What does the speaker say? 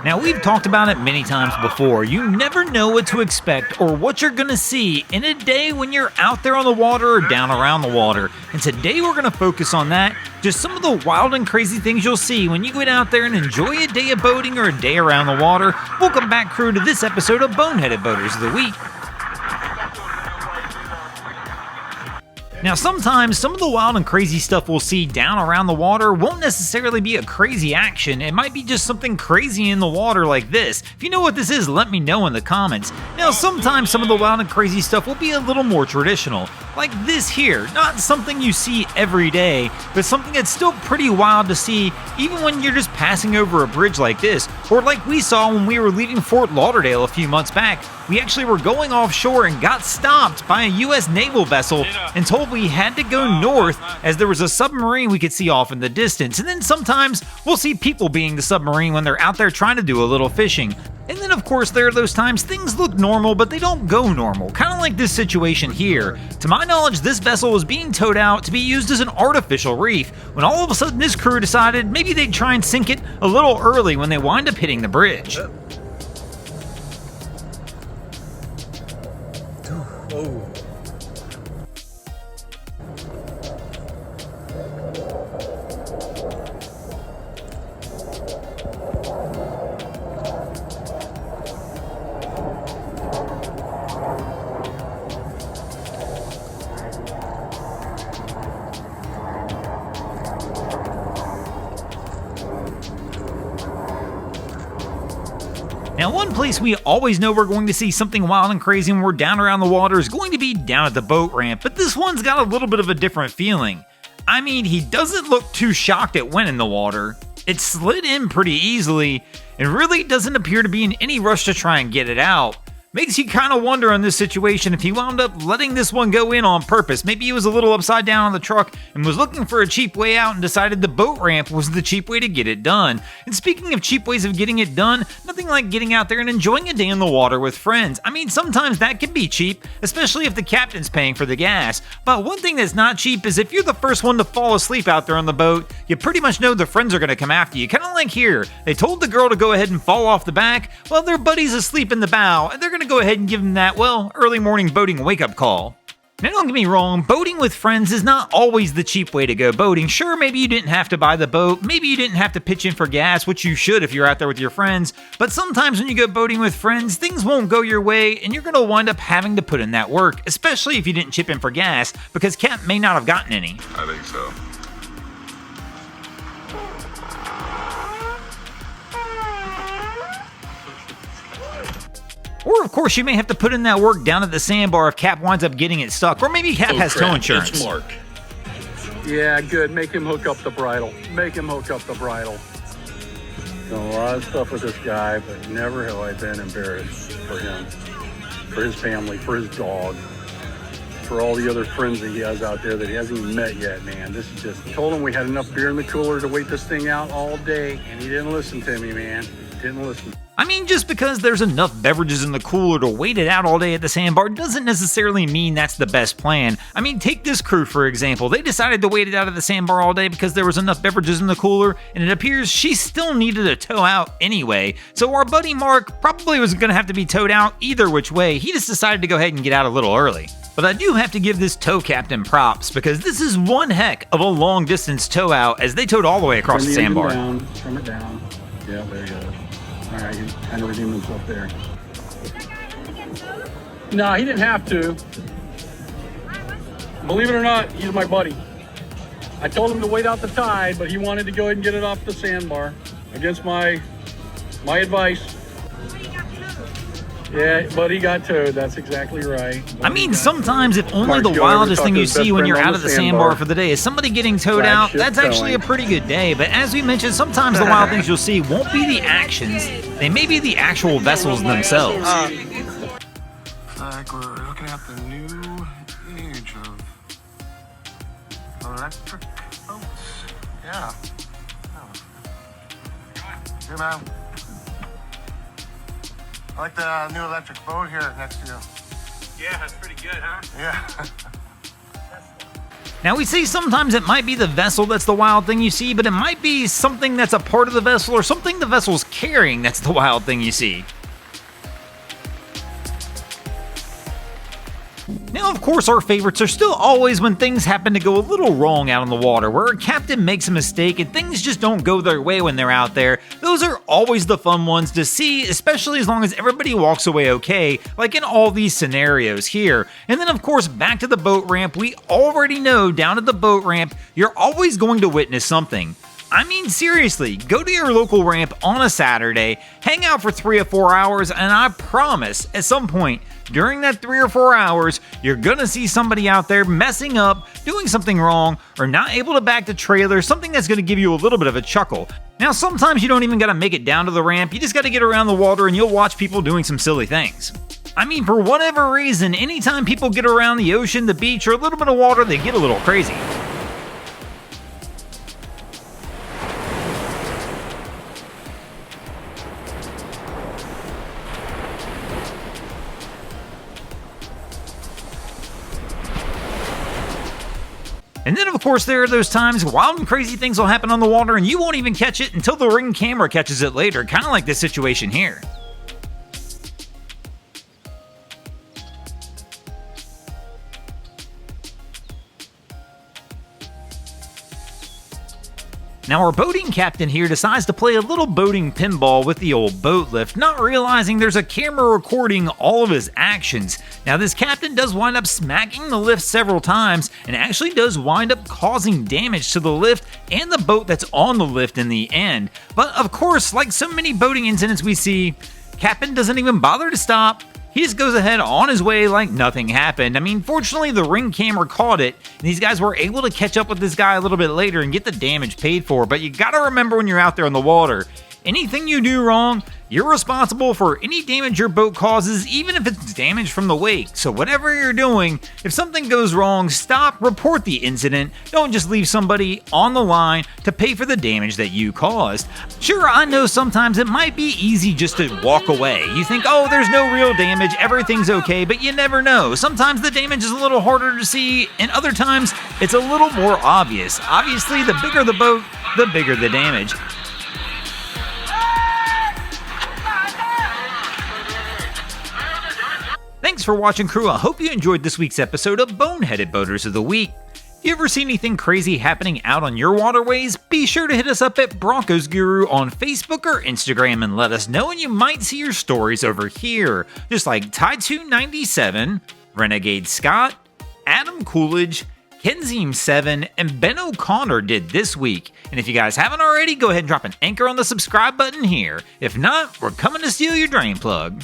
Now, we've talked about it many times before. You never know what to expect or what you're going to see in a day when you're out there on the water or down around the water. And today we're going to focus on that, just some of the wild and crazy things you'll see when you get out there and enjoy a day of boating or a day around the water. Welcome back, crew, to this episode of Boneheaded Boaters of the Week. Now, sometimes some of the wild and crazy stuff we'll see down around the water won't necessarily be a crazy action. It might be just something crazy in the water like this. If you know what this is, let me know in the comments. Now, sometimes some of the wild and crazy stuff will be a little more traditional, like this here. Not something you see every day, but something that's still pretty wild to see even when you're just passing over a bridge like this, or like we saw when we were leaving Fort Lauderdale a few months back. We actually were going offshore and got stopped by a U.S. naval vessel and told we had to go north as there was a submarine we could see off in the distance. And then sometimes we'll see people being the submarine when they're out there trying to do a little fishing. And then of course there are those times things look normal but they don't go normal, kind of like this situation here. To my knowledge, this vessel was being towed out to be used as an artificial reef when all of a sudden this crew decided maybe they'd try and sink it a little early when they wind up hitting the bridge. Oh. Now, one place we always know we're going to see something wild and crazy when we're down around the water is going to be down at the boat ramp, but this one's got a little bit of a different feeling. I mean, he doesn't look too shocked it went in the water. It slid in pretty easily and really doesn't appear to be in any rush to try and get it out. Makes you kind of wonder on this situation if he wound up letting this one go in on purpose. Maybe he was a little upside down on the truck and was looking for a cheap way out and decided the boat ramp was the cheap way to get it done. And speaking of cheap ways of getting it done, nothing like getting out there and enjoying a day in the water with friends. I mean, sometimes that can be cheap, especially if the captain's paying for the gas. But one thing that's not cheap is if you're the first one to fall asleep out there on the boat, you pretty much know the friends are going to come after you. Kind of like here. They told the girl to go ahead and fall off the back. Well, their buddy's asleep in the bow, and they're going to go ahead and give them that, well, early morning boating wake-up call. Now, don't get me wrong, boating with friends is not always the cheap way to go boating. Sure, maybe you didn't have to buy the boat, maybe you didn't have to pitch in for gas, which you should if you're out there with your friends, but sometimes when you go boating with friends, things won't go your way, and you're going to wind up having to put in that work, especially if you didn't chip in for gas, because Cap may not have gotten any. I think so. Or, of course, you may have to put in that work down at the Sandbar if Cap winds up getting it stuck. Or maybe Cap has tow insurance. It's Mark. Yeah, good. Make him hook up the bridle. Make him hook up the bridle. Done a lot of stuff with this guy, but never have I been embarrassed for him, for his family, for his dog, for all the other friends that he has out there that he hasn't even met yet, man. This is just, I told him we had enough beer in the cooler to wait this thing out all day, and he didn't listen to me, man. Didn't listen. I mean, just because there's enough beverages in the cooler to wait it out all day at the Sandbar doesn't necessarily mean that's the best plan. I mean, take this crew for example. They decided to wait it out at the Sandbar all day because there was enough beverages in the cooler, and it appears she still needed a tow out anyway. So our buddy Mark probably was going to have to be towed out either which way. He just decided to go ahead and get out a little early. But I do have to give this tow captain props because this is one heck of a long distance tow out as they towed all the way across the Sandbar. Trim it down. Yeah, there you go. All right, he kind of redeemed himself there. No, he didn't have to. Believe it or not, he's my buddy. I told him to wait out the tide, but he wanted to go ahead and get it off the Sandbar against my advice. Yeah, but he got towed. That's exactly right. I mean, sometimes if only the wildest thing you see when you're out at the Sandbar for the day is somebody getting towed out, that's actually a pretty good day. But as we mentioned, sometimes the wild things you'll see won't be the actions. They may be the actual vessels themselves. Like we're looking at the new age of electric boats. Yeah. Hey, man. I like the new electric boat here next to you. Yeah, that's pretty good, huh? Yeah. Now, we say sometimes it might be the vessel that's the wild thing you see, but it might be something that's a part of the vessel or something the vessel's carrying that's the wild thing you see. Now, of course, our favorites are still always when things happen to go a little wrong out on the water, where a captain makes a mistake and things just don't go their way when they're out there. Those are always the fun ones to see, especially as long as everybody walks away okay, like in all these scenarios here. And then, of course, back to the boat ramp, we already know down at the boat ramp, you're always going to witness something. I mean, seriously, go to your local ramp on a Saturday, hang out for 3 or 4 hours, and I promise, at some point, during that 3 or 4 hours, you're gonna see somebody out there messing up, doing something wrong, or not able to back the trailer, something that's gonna give you a little bit of a chuckle. Now, sometimes you don't even gotta make it down to the ramp, you just gotta get around the water and you'll watch people doing some silly things. I mean, for whatever reason, anytime people get around the ocean, the beach, or a little bit of water, they get a little crazy. And then, of course, there are those times wild and crazy things will happen on the water and you won't even catch it until the ring camera catches it later, kind of like this situation here. Now, our boating captain here decides to play a little boating pinball with the old boat lift, not realizing there's a camera recording all of his actions. Now, this captain does wind up smacking the lift several times and actually does wind up causing damage to the lift and the boat that's on the lift in the end. But of course, like so many boating incidents we see, captain doesn't even bother to stop. He just goes ahead on his way like nothing happened. I mean, fortunately, the ring camera caught it, and these guys were able to catch up with this guy a little bit later and get the damage paid for. But you gotta remember when you're out there on the water, anything you do wrong, you're responsible for any damage your boat causes, even if it's damage from the wake. So whatever you're doing, if something goes wrong, stop, report the incident. Don't just leave somebody on the line to pay for the damage that you caused. Sure, I know sometimes it might be easy just to walk away. You think, oh, there's no real damage, everything's okay, but you never know. Sometimes the damage is a little harder to see, and other times it's a little more obvious. Obviously, the bigger the boat, the bigger the damage. Thanks for watching, crew. I hope you enjoyed this week's episode of Boneheaded Boaters of the Week. You ever see anything crazy happening out on your waterways? Be sure to hit us up at Broncos Guru on Facebook or Instagram and let us know, and you might see your stories over here. Just like Ty297, Renegade Scott, Adam Coolidge, Kenzime7, and Ben O'Connor did this week. And if you guys haven't already, go ahead and drop an anchor on the subscribe button here. If not, we're coming to steal your drain plug.